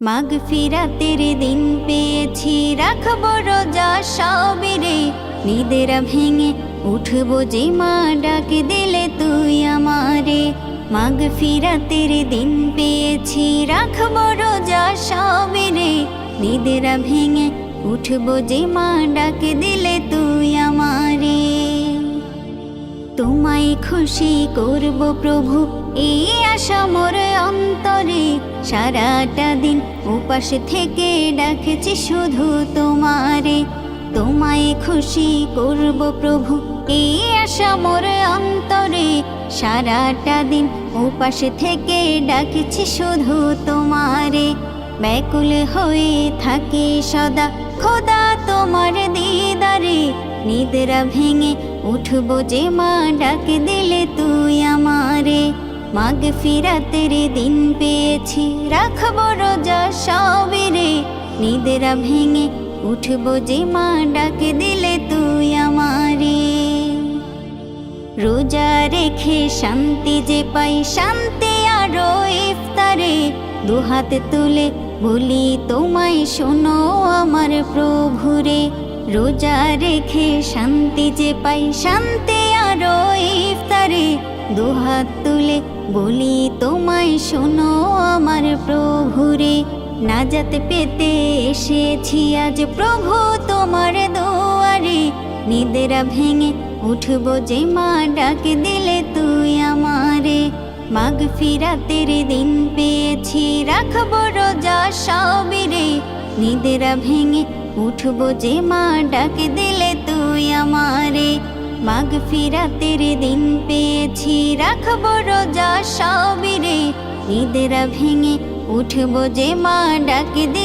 মাগফিরাতের দিন পেয়েছি, রাখবো রোজা সবিরে। নিদেরা ভেঙে উঠবো যে মা ডাক দিলে তুই আমারে। মাগফিরাতের দিন পেয়েছি, রাখবো রোজা সবিরে। নিদেরা ভেঙে উঠবো যে মা ডাক দিলে তুই আমারে। তোমায় খুশি করব প্রভু, এই আশা মোর অন্তরে। সারাটা দিন উপাস থেকে ডাকছি শুধু তোমারে। তোমায় খুশি করব প্রভু, এই আশা মোর অন্তরে। সারাটা দিন উপাস থেকে ডাকছি শুধু তোমারে। ব্যাকুল হয়ে থাকি সদা খোদা তোমার দিদারে। নিদ্রা ভেঙে উঠবো যে মা ডাক দিলে তুই আমারে। মাগফিরাতের দিন পেয়েছি, রাখবো রোজা সবিরে। নিদ্রা ভেঙে উঠবো যে মা ডাক দিলে তুই আমারে। রোজা রেখে শান্তি যে পাই, শান্তি আরো ইফতারে। দুহাত তুলে বলি তোমায় শোনো আমার প্রভুরে। রোজা রেখে শান্তি যে পাই, শান্তি আরো ইফতারে। দুহাত তুলে বলি তোমায় শোনো আমার প্রভুরে। নাজাত পেতে এসেছি আজ প্রভু তোমার দুয়ারে। নিদেরা ভেঙে উঠবো যে মা ডাক দিলে তুই আমারে। মাগফিরাতের দিন পেয়েছি, রাখবো রোজা সবিরে। নিদেরা ভেঙে উঠবো যে মা ডাক দিলে তুই আমারে। মাগফিরাতের দিন পেয়েছি, রাখবো রোজা সবিরে। নিদেরা ভেঙে উঠবো যে মা ডাক দিলে